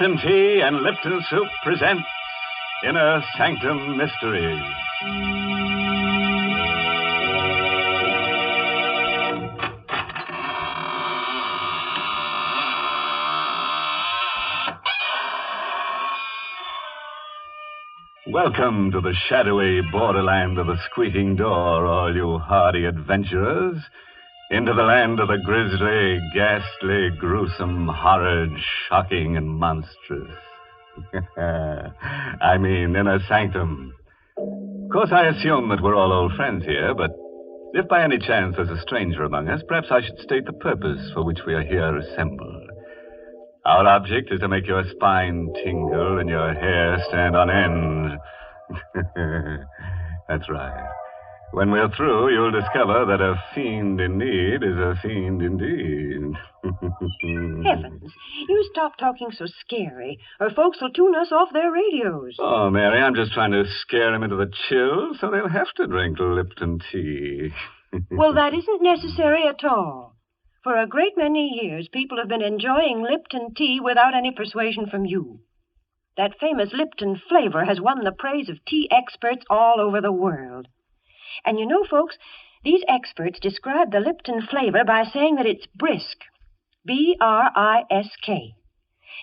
Lipton Tea and Lipton Soup present Inner Sanctum Mysteries. Welcome to the shadowy borderland of the squeaking door, all you hardy adventurers. Into the land of the grisly, ghastly, gruesome, horrid, shocking, and monstrous. I mean, Inner Sanctum. Of course, I assume that we're all old friends here, but if by any chance there's a stranger among us, perhaps I should state the purpose for which we are here assembled. Our object is to make your spine tingle and your hair stand on end. That's right. When we're through, you'll discover that a fiend in need is a fiend indeed. Heavens, you stop talking so scary, or folks will tune us off their radios. Oh, Mary, I'm just trying to scare them into the chill, so they'll have to drink Lipton tea. Well, that isn't necessary at all. For a great many years, people have been enjoying Lipton tea without any persuasion from you. That famous Lipton flavor has won the praise of tea experts all over the world. And you know, folks, these experts describe the Lipton flavor by saying that it's brisk. B-R-I-S-K.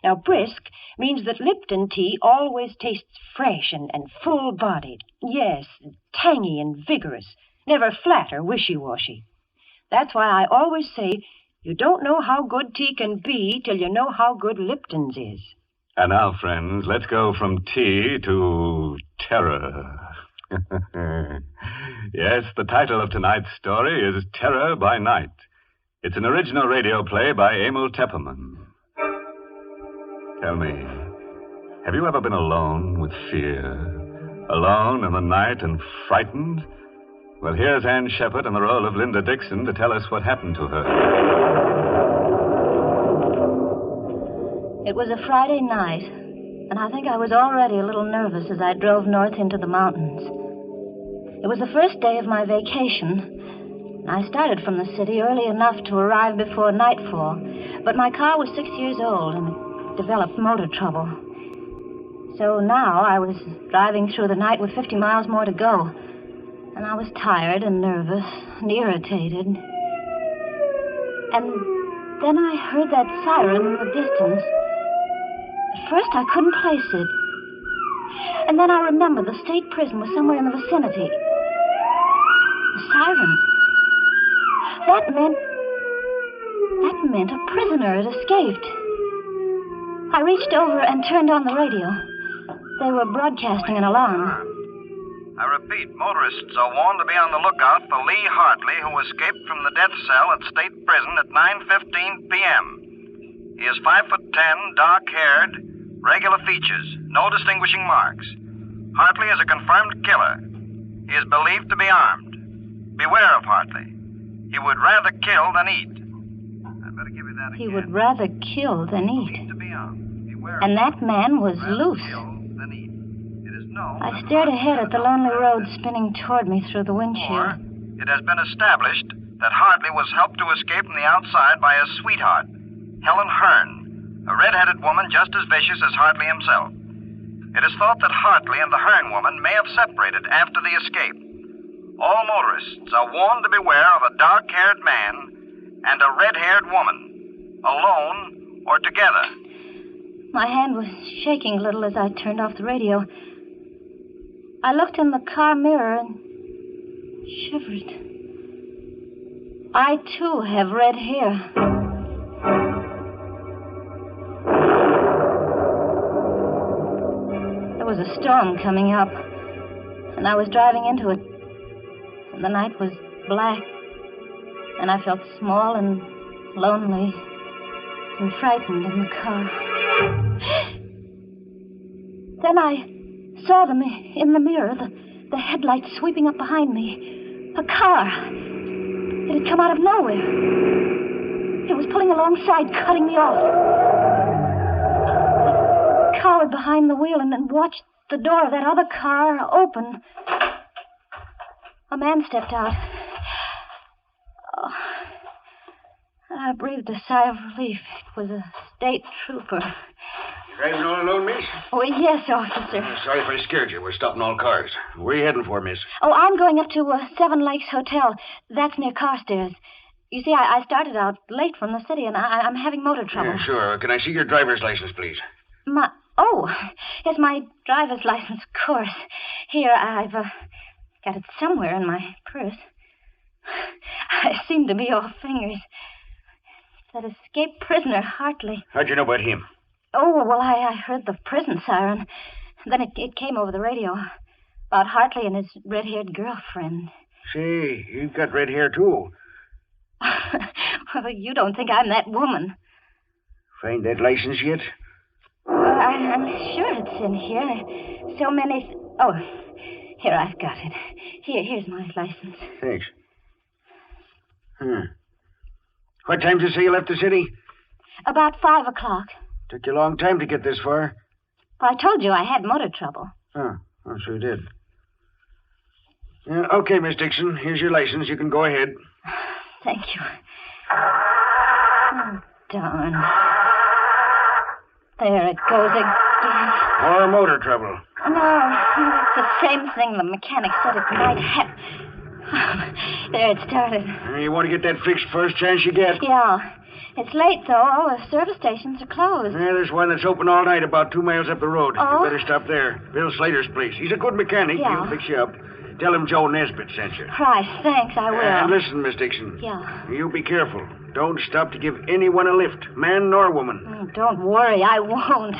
Now, brisk means that Lipton tea always tastes fresh and full-bodied. Yes, tangy and vigorous, never flat or wishy-washy. That's why I always say you don't know how good tea can be till you know how good Lipton's is. And now, friends, let's go from tea to terror. Yes, the title of tonight's story is Terror by Night. It's an original radio play by Emil Tepperman. Tell me, have you ever been alone with fear? Alone in the night and frightened? Well, here's Ann Shepard in the role of Linda Dixon to tell us what happened to her. It was a Friday night, and I think I was already a little nervous as I drove north into the mountains. It was the first day of my vacation. I started from the city early enough to arrive before nightfall, but my car was 6 years old and developed motor trouble. So now I was driving through the night with 50 miles more to go, and I was tired and nervous and irritated. And then I heard that siren in the distance. At first I couldn't place it. And then I remembered the state prison was somewhere in the vicinity. The siren. That meant a prisoner had escaped. I reached over and turned on the radio. They were broadcasting an alarm. I repeat, motorists are warned to be on the lookout for Lee Hartley, who escaped from the death cell at State Prison at 9:15 p.m. He is 5'10", dark-haired, regular features, no distinguishing marks. Hartley is a confirmed killer. He is believed to be armed. Beware of Hartley. He would rather kill than eat. I'd better give you that again. He would rather kill than eat. Believed to be armed. Beware And of that man was rather loose. kill than eat. It is known I that stared Hartley ahead is at the a lonely doctor. road spinning toward me through the windshield. It has been established that Hartley was helped to escape from the outside by his sweetheart, Helen Hearn, a red-headed woman just as vicious as Hartley himself. It is thought that Hartley and the Hearn woman may have separated after the escape. All motorists are warned to beware of a dark-haired man and a red-haired woman, alone or together. My hand was shaking a little as I turned off the radio. I looked in the car mirror and shivered. I, too, have red hair. There was a storm coming up, and I was driving into it. And the night was black, and I felt small and lonely and frightened in the car. Then I saw them in the mirror, the headlights sweeping up behind me. A car. It had come out of nowhere. It was pulling alongside, cutting me off. I cowered behind the wheel and watched the door of that other car open. A man stepped out. Oh, I breathed a sigh of relief. It was a state trooper. Driving all alone, miss? Oh, yes, officer. Sorry if I scared you. We're stopping all cars. Where are you heading for, miss? Oh, I'm going up to Seven Lakes Hotel. That's near Carstairs. You see, I started out late from the city, and I'm having motor trouble. Yeah, sure. Can I see your driver's license, please? Yes, my driver's license, of course. Here, I've got it somewhere in my purse. I seem to be all fingers. That escaped prisoner, Hartley. How'd you know about him? Oh, well, I heard the prison siren. Then it came over the radio about Hartley and his red-haired girlfriend. Say, you've got red hair, too. Well, you don't think I'm that woman. Find that license yet? Well, I'm sure it's in here. So many... Oh, here, I've got it. Here's my license. Thanks. What time did you say you left the city? About 5 o'clock. Took you a long time to get this far. Well, I told you I had motor trouble. Oh, sure did. Okay, Miss Dixon. Here's your license. You can go ahead. Thank you. Oh, darn. There it goes again. More motor trouble. No, it's the same thing the mechanic said it might happen. There it started. You want to get that fixed first chance you get? Yeah. It's late, though. All the service stations are closed. Yeah, there's one that's open all night about 2 miles up the road. Oh? You better stop there. Bill Slater's place. He's a good mechanic. Yeah. He'll fix you up. Tell him Joe Nesbitt sent you. Right, thanks, I will. And listen, Miss Dixon. Yeah. You be careful. Don't stop to give anyone a lift, man nor woman. Oh, don't worry, I won't.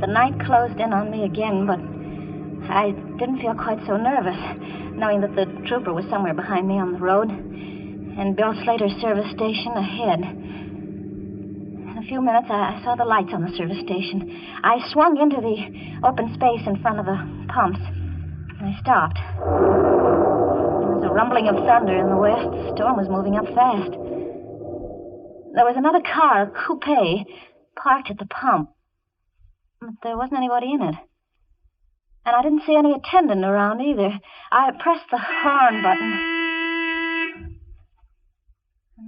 The night closed in on me again, but I didn't feel quite so nervous, knowing that the trooper was somewhere behind me on the road, and Bill Slater's service station ahead. In a few minutes, I saw the lights on the service station. I swung into the open space in front of the pumps. I stopped. There was a rumbling of thunder in the west. The storm was moving up fast. There was another car, a coupe, parked at the pump. But there wasn't anybody in it. And I didn't see any attendant around either. I pressed the horn button.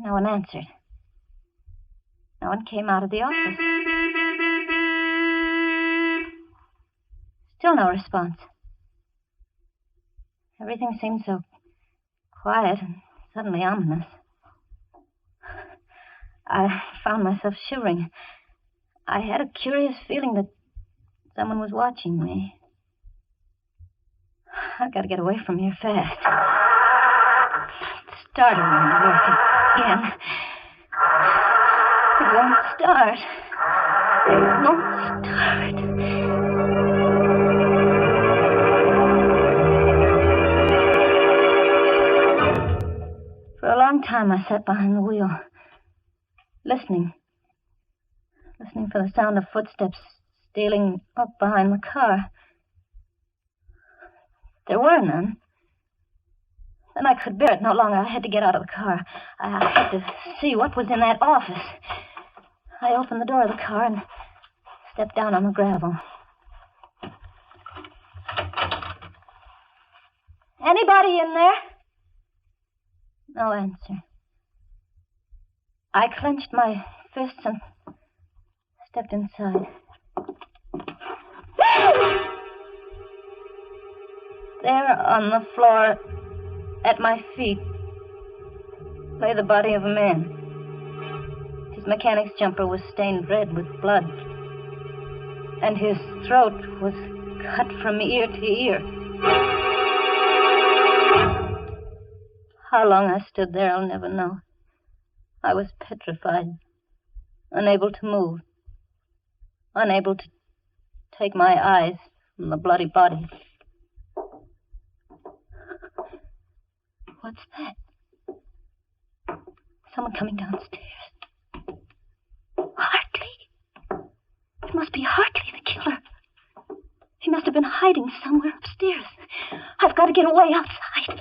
No one answered. No one came out of the office. Still no response. Everything seemed so quiet and suddenly ominous. I found myself shivering. I had a curious feeling that someone was watching me. I've got to get away from here fast. It's starting to work again. It won't start. It won't start. For a long time, I sat behind the wheel, listening for the sound of footsteps stealing up behind the car. There were none. Then I could bear it no longer. I had to get out of the car. I had to see what was in that office. I opened the door of the car and stepped down on the gravel. Anybody in there? No answer. I clenched my fists and stepped inside. There on the floor at my feet lay the body of a man. His mechanic's jumper was stained red with blood, and his throat was cut from ear to ear. How long I stood there, I'll never know. I was petrified, unable to move, unable to take my eyes from the bloody body. What's that? Someone coming downstairs. Hartley. It must be Hartley, the killer. He must have been hiding somewhere upstairs. I've got to get away outside.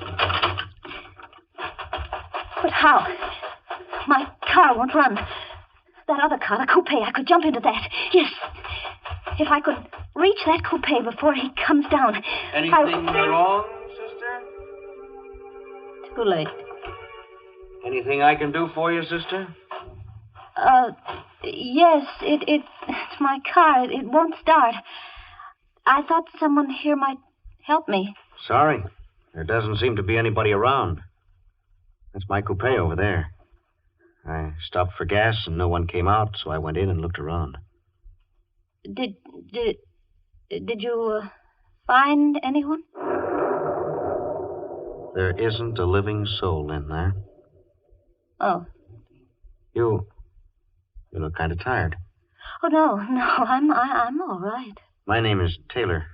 But how? My car won't run. That other car, the coupe, I could jump into that. Yes. If I could reach that coupe before he comes down. Anything wrong, sister? Too late. Anything I can do for you, sister? Yes, it's my car. It won't start. I thought someone here might help me. Sorry. There doesn't seem to be anybody around. That's my coupe over there. I stopped for gas and no one came out, so I went in and looked around. Did you find anyone? There isn't a living soul in there. Oh. You look kind of tired. Oh, no, I'm all right. My name is Taylor.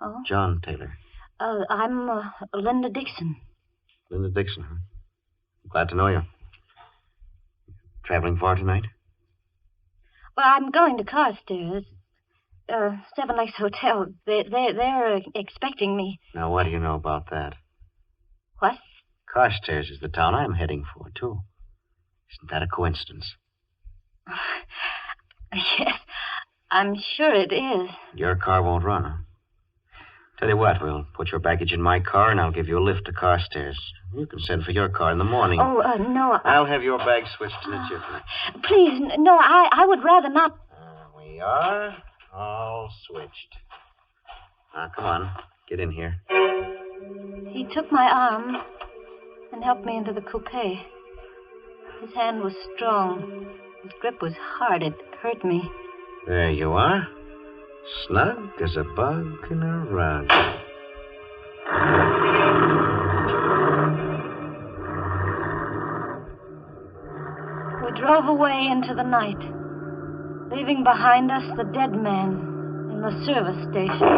Oh? John Taylor. I'm Linda Dixon. Linda Dixon, huh? Glad to know you. Traveling far tonight? Well, I'm going to Carstairs. Seven Lakes Hotel. They're expecting me. Now, what do you know about that? What? Carstairs is the town I'm heading for, too. Isn't that a coincidence? Yes, I'm sure it is. Your car won't run, huh? Tell you what, we'll put your baggage in my car and I'll give you a lift to Carstairs. You can send for your car in the morning. Oh, no. I'll have your bag switched in a jiffy. Please, no, I would rather not. We are all switched. Now, come on. Get in here. He took my arm and helped me into the coupe. His hand was strong. His grip was hard. It hurt me. There you are. Snug as a bug in a rug. We drove away into the night, leaving behind us the dead man in the service station.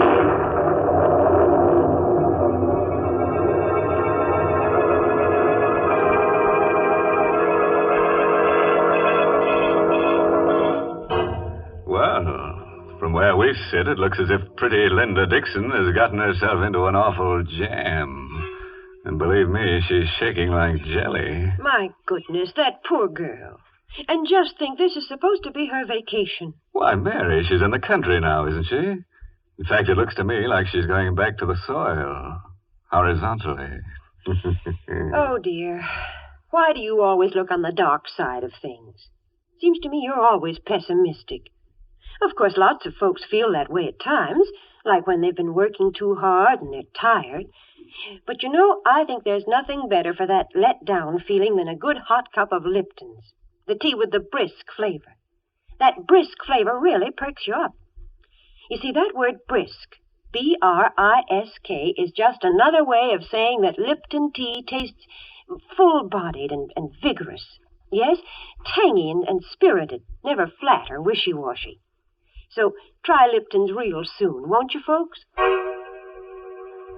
From where we sit, it looks as if pretty Linda Dixon has gotten herself into an awful jam. And believe me, she's shaking like jelly. My goodness, that poor girl. And just think, this is supposed to be her vacation. Why, Mary, she's in the country now, isn't she? In fact, it looks to me like she's going back to the soil. Horizontally. Oh, dear. Why do you always look on the dark side of things? Seems to me you're always pessimistic. Of course, lots of folks feel that way at times, like when they've been working too hard and they're tired. But you know, I think there's nothing better for that let-down feeling than a good hot cup of Lipton's, the tea with the brisk flavor. That brisk flavor really perks you up. You see, that word brisk, B-R-I-S-K, is just another way of saying that Lipton tea tastes full-bodied and vigorous. Yes, tangy and spirited, never flat or wishy-washy. So try Lipton's real soon, won't you, folks?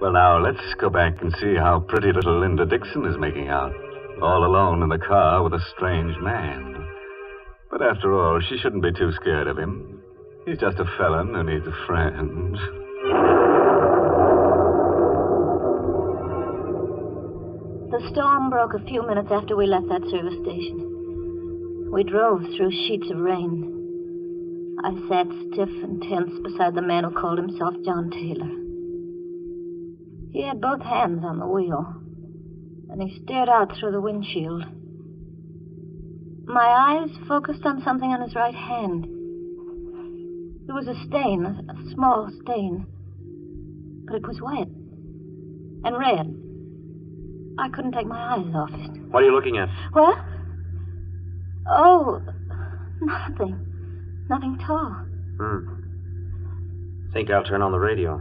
Well, now, let's go back and see how pretty little Linda Dixon is making out, all alone in the car with a strange man. But after all, she shouldn't be too scared of him. He's just a felon who needs a friend. The storm broke a few minutes after we left that service station. We drove through sheets of rain. I sat stiff and tense beside the man who called himself John Taylor. He had both hands on the wheel, and he stared out through the windshield. My eyes focused on something on his right hand. It was a stain, a small stain, but it was white and red. I couldn't take my eyes off it. What are you looking at? What? Oh, nothing. Nothing at all. Think I'll turn on the radio.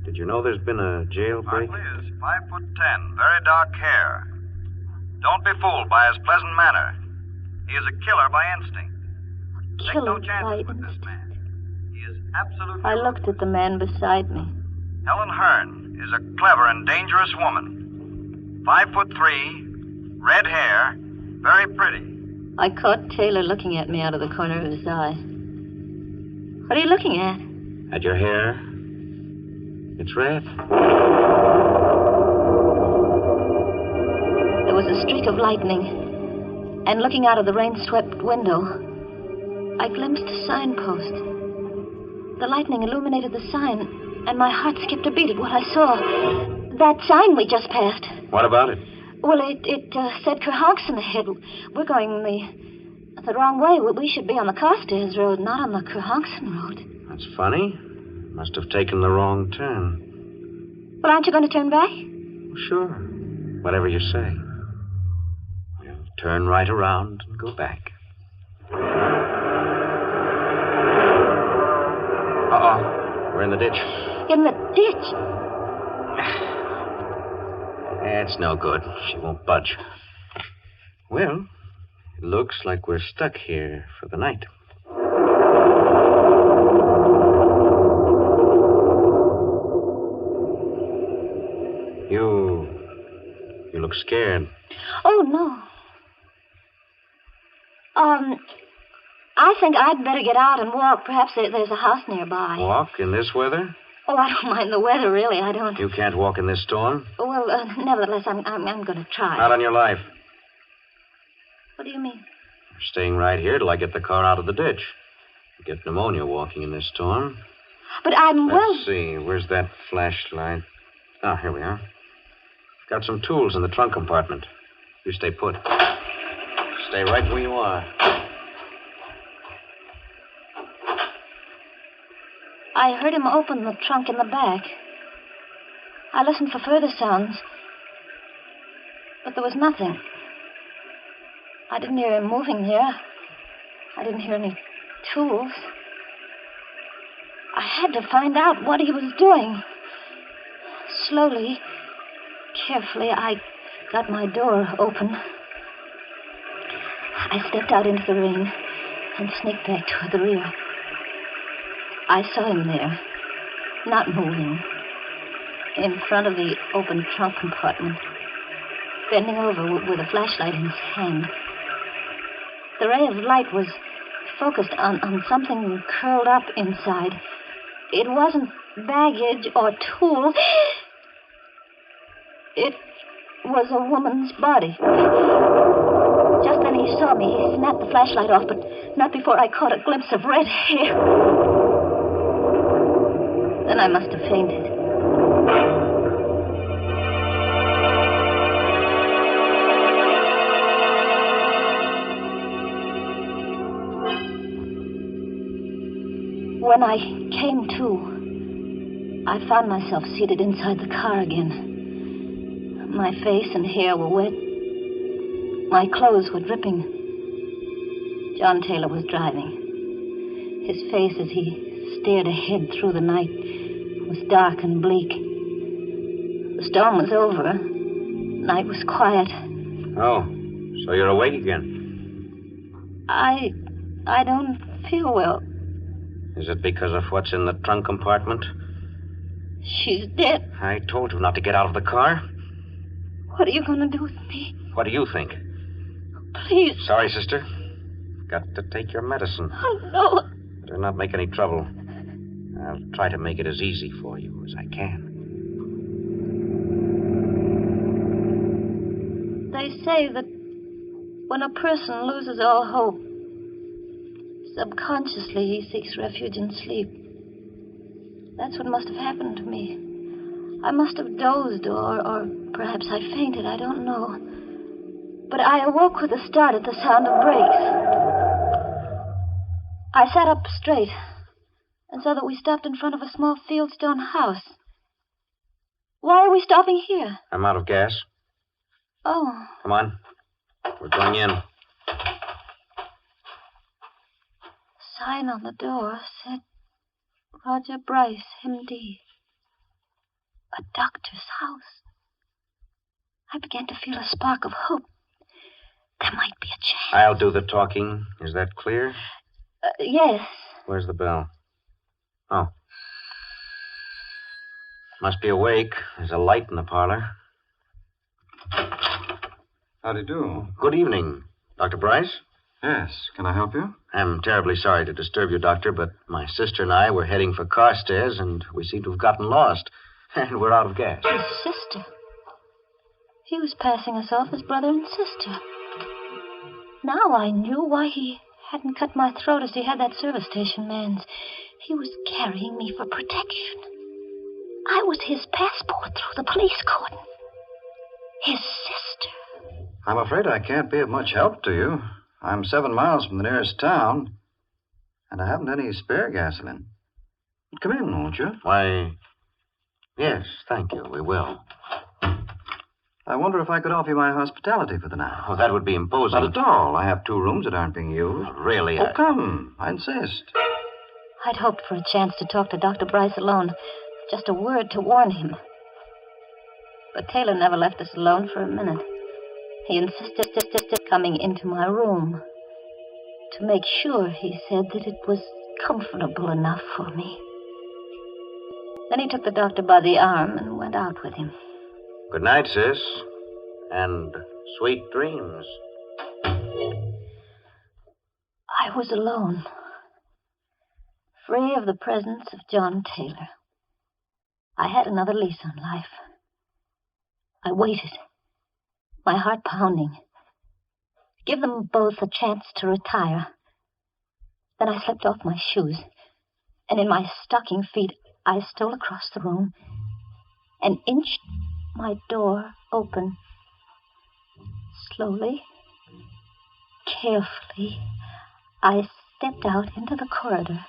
Did you know there's been a jailbreak? Barkley is 5'10", very dark hair. Don't be fooled by his pleasant manner. He is a killer by instinct. Take no Killer by chances with this instinct. man. He is absolutely... I looked at the man beside me. Helen Hearn is a clever and dangerous woman. 5'3", red hair, very pretty. I caught Taylor looking at me out of the corner of his eye. What are you looking at? At your hair. It's red. There was a streak of lightning, and looking out of the rain-swept window, I glimpsed a signpost. The lightning illuminated the sign, and my heart skipped a beat at what I saw. That sign we just passed. What about it? Well, it said Kerhonkson ahead. We're going the wrong way. We should be on the Carstairs Road, not on the Kerhonkson Road. That's funny. Must have taken the wrong turn. Well, aren't you going to turn back? Sure. Whatever you say. We'll turn right around and go back. Uh-oh. We're in the ditch. In the ditch? It's no good. She won't budge. Well, it looks like we're stuck here for the night. You look scared. Oh, no. I think I'd better get out and walk. Perhaps there's a house nearby. Walk in this weather? Oh, I don't mind the weather, really. I don't. You can't walk in this storm? Well, nevertheless, I'm going to try. Not on your life. What do you mean? You're staying right here till I get the car out of the ditch. You get pneumonia walking in this storm. But I'm Let's see. Where's that flashlight? Ah, here we are. Got some tools in the trunk compartment. You stay put. Stay right where you are. I heard him open the trunk in the back. I listened for further sounds, but there was nothing. I didn't hear him moving there. I didn't hear any tools. I had to find out what he was doing. Slowly, carefully, I got my door open. I stepped out into the rain and sneaked back toward the rear. I saw him there, not moving, in front of the open trunk compartment, bending over with a flashlight in his hand. The ray of light was focused on something curled up inside. It wasn't baggage or tools. It was a woman's body. Just then he saw me. He snapped the flashlight off, but not before I caught a glimpse of red hair. Then I must have fainted. When I came to, I found myself seated inside the car again. My face and hair were wet. My clothes were dripping. John Taylor was driving. His face, as he stared ahead through the night, was dark and bleak. The storm was over. Night was quiet. Oh, so you're awake again? I don't feel well. Is it because of what's in the trunk compartment? She's dead. I told you not to get out of the car. What are you going to do with me? What do you think? Please. Sorry, sister. Got to take your medicine. Oh, no. Better not make any trouble. I'll try to make it as easy for you as I can. They say that when a person loses all hope, subconsciously he seeks refuge in sleep. That's what must have happened to me. I must have dozed, or perhaps I fainted, I don't know. But I awoke with a start at the sound of brakes. I sat up straight and saw that we stopped in front of a small fieldstone house. Why are we stopping here? I'm out of gas. Oh. Come on. We're going in. Sign on the door said Roger Bryce, M.D. A doctor's house. I began to feel a spark of hope. There might be a chance. I'll do the talking. Is that clear? Yes. Where's the bell? Oh. Must be awake. There's a light in the parlor. How do you do? Good evening. Dr. Bryce? Yes. Can I help you? I'm terribly sorry to disturb you, Doctor, but my sister and I were heading for Carstairs, and we seem to have gotten lost. And we're out of gas. His sister. He was passing us off as brother and sister. Now I knew why he hadn't cut my throat as he had that service station man's. He was carrying me for protection. I was his passport through the police cordon. His sister. I'm afraid I can't be of much help to you. I'm 7 miles from the nearest town, and I haven't any spare gasoline. Come in, won't you? Why, yes, thank you. We will. I wonder if I could offer you my hospitality for the night. Oh, that would be imposing. Not at all. I have 2 rooms that aren't being used. Really? Oh, come. I insist. I'd hoped for a chance to talk to Dr. Bryce alone. Just a word to warn him. But Taylor never left us alone for a minute. He insisted coming into my room. To make sure, he said, that it was comfortable enough for me. Then he took the doctor by the arm and went out with him. Good night, sis. And sweet dreams. I was alone. Free of the presence of John Taylor. I had another lease on life. I waited, my heart pounding. Give them both a chance to retire. Then I slipped off my shoes, and in my stocking feet, I stole across the room and inched my door open. Slowly, carefully, I stepped out into the corridor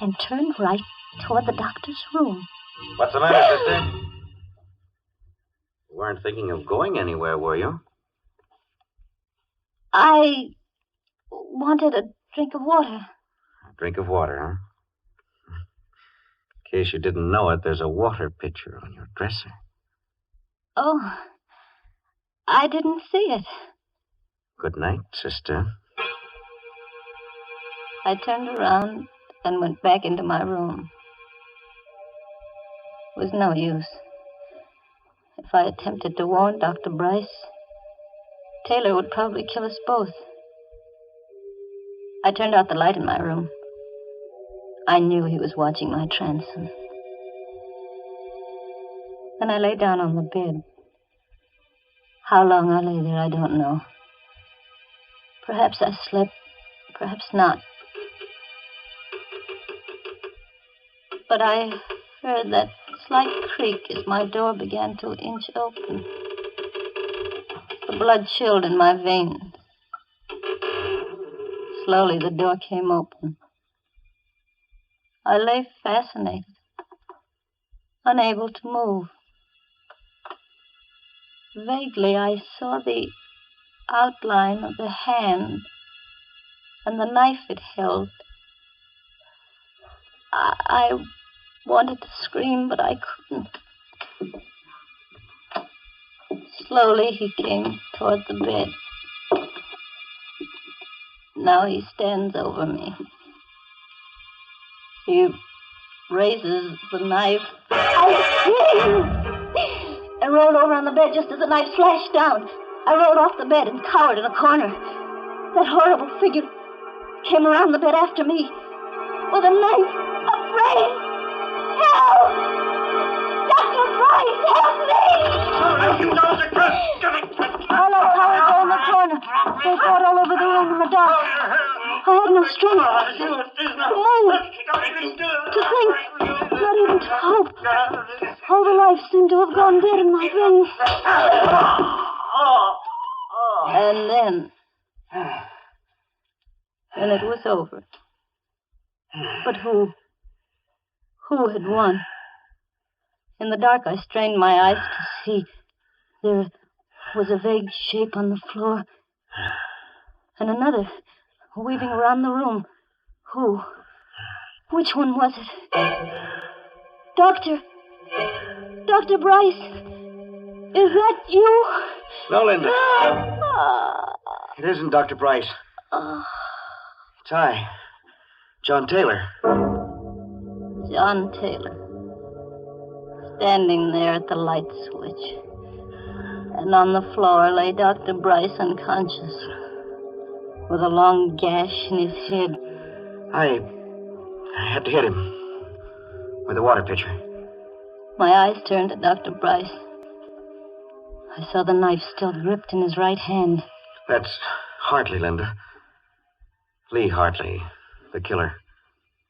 and turned right toward the doctor's room. What's the matter, sister? You weren't thinking of going anywhere, were you? I wanted a drink of water. A drink of water, huh? In case you didn't know it, there's a water pitcher on your dresser. Oh, I didn't see it. Good night, sister. I turned around and went back into my room. It was no use. If I attempted to warn Dr. Bryce, Taylor would probably kill us both. I turned out the light in my room. I knew he was watching my transom. Then I lay down on the bed. How long I lay there, I don't know. Perhaps I slept, perhaps not. But I heard that slight creak as my door began to inch open. The blood chilled in my veins. Slowly, the door came open. I lay fascinated, unable to move. Vaguely, I saw the outline of the hand and the knife it held. I wanted to scream, but I couldn't. Slowly, he came toward the bed. Now he stands over me. He raises the knife. I screamed and rolled over on the bed just as the knife flashed down. I rolled off the bed and cowered in a corner. That horrible figure came around the bed after me with a knife, afraid. Help! Dr. Bryce, help me! You know the crust. I let cowered there in the corner. They fought all over the room in the dark. I had no strength to move, to think, not even to hope. All the life seemed to have gone dead in my veins. And then it was over. But who had won? In the dark, I strained my eyes to see. There was a vague shape on the floor, and another weaving around the room. Who? Which one was it? Dr. Bryce, is that you? No, Linda. It isn't Dr. Bryce. It's I, John Taylor. John Taylor, standing there at the light switch. And on the floor lay Dr. Bryce unconscious, with a long gash in his head. I had to hit him with a water pitcher. My eyes turned to Dr. Bryce. I saw the knife still gripped in his right hand. That's Hartley, Linda. Lee Hartley, the killer.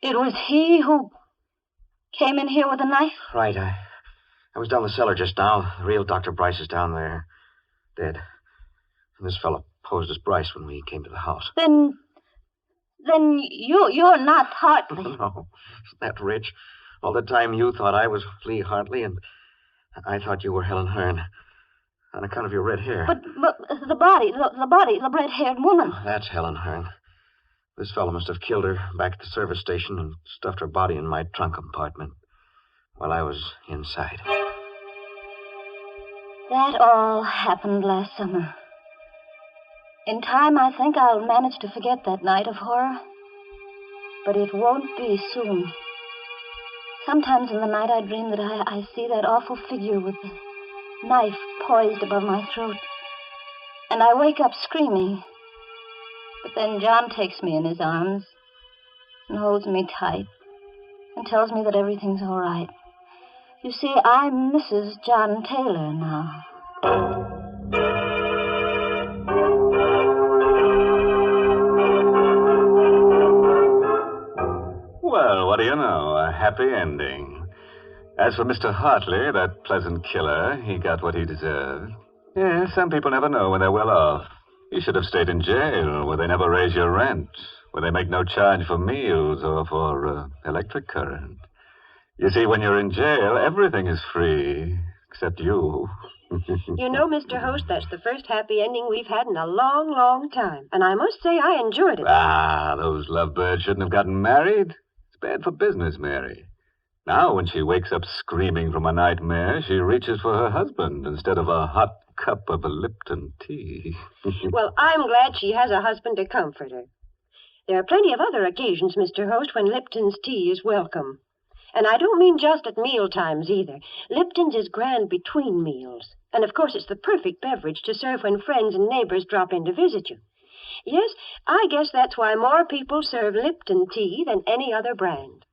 It was he who came in here with a knife? Right. I was down the cellar just now. The real Dr. Bryce is down there, dead. This fellow posed as Bryce when we came to the house. Then you're not Hartley. No, isn't that rich? All the time you thought I was Lee Hartley, and I thought you were Helen Hearn. On account of your red hair. But the red-haired woman. Oh, that's Helen Hearn. This fellow must have killed her back at the service station and stuffed her body in my trunk compartment while I was inside. That all happened last summer. In time, I think I'll manage to forget that night of horror. But it won't be soon. Sometimes in the night I dream that I see that awful figure with the knife poised above my throat. And I wake up screaming. But then John takes me in his arms and holds me tight and tells me that everything's all right. You see, I'm Mrs. John Taylor now. Well, what do you know? A happy ending. As for Mr. Hartley, that pleasant killer, he got what he deserved. Yes, some people never know when they're well off. You should have stayed in jail, where they never raise your rent, where they make no charge for meals or for electric current. You see, when you're in jail, everything is free, except you. You know, Mr. Host, that's the first happy ending we've had in a long, long time. And I must say I enjoyed it. Ah, those lovebirds shouldn't have gotten married. It's bad for business, Mary. Now, when she wakes up screaming from a nightmare, she reaches for her husband instead of a hot cup of a Lipton tea. Well, I'm glad she has a husband to comfort her. There are plenty of other occasions, Mr. Host, when Lipton's tea is welcome. And I don't mean just at meal times either. Lipton's is grand between meals. And, of course, it's the perfect beverage to serve when friends and neighbors drop in to visit you. Yes, I guess that's why more people serve Lipton tea than any other brand.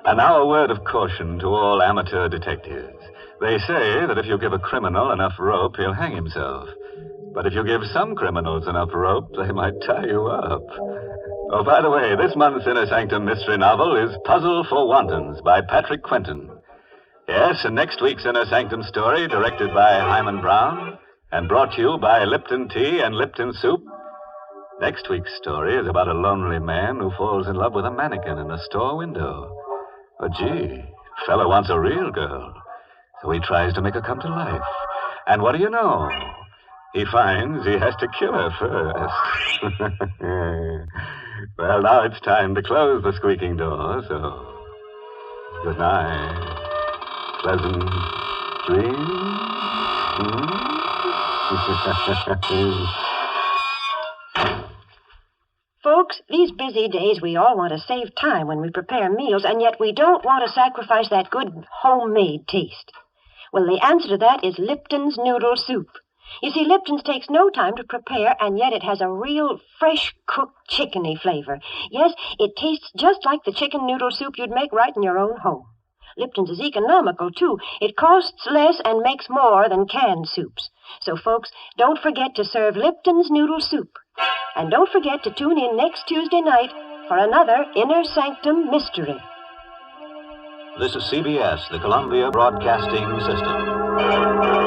And now a word of caution to all amateur detectives. They say that if you give a criminal enough rope, he'll hang himself. But if you give some criminals enough rope, they might tie you up. Oh, by the way, this month's Inner Sanctum Mystery novel is Puzzle for Wantons by Patrick Quentin. Yes, and next week's Inner Sanctum story, directed by Himan Brown and brought to you by Lipton Tea and Lipton Soup. Next week's story is about a lonely man who falls in love with a mannequin in a store window. Oh, gee, fellow wants a real girl, so he tries to make her come to life. And what do you know? He finds he has to kill her first. Well, now it's time to close the squeaking door, so good night. Pleasant dreams. Folks, these busy days, we all want to save time when we prepare meals, and yet we don't want to sacrifice that good homemade taste. Well, the answer to that is Lipton's Noodle Soup. You see, Lipton's takes no time to prepare, and yet it has a real fresh-cooked chickeny flavor. Yes, it tastes just like the chicken noodle soup you'd make right in your own home. Lipton's is economical, too. It costs less and makes more than canned soups. So, folks, don't forget to serve Lipton's Noodle Soup. And don't forget to tune in next Tuesday night for another Inner Sanctum Mystery. This is CBS, the Columbia Broadcasting System.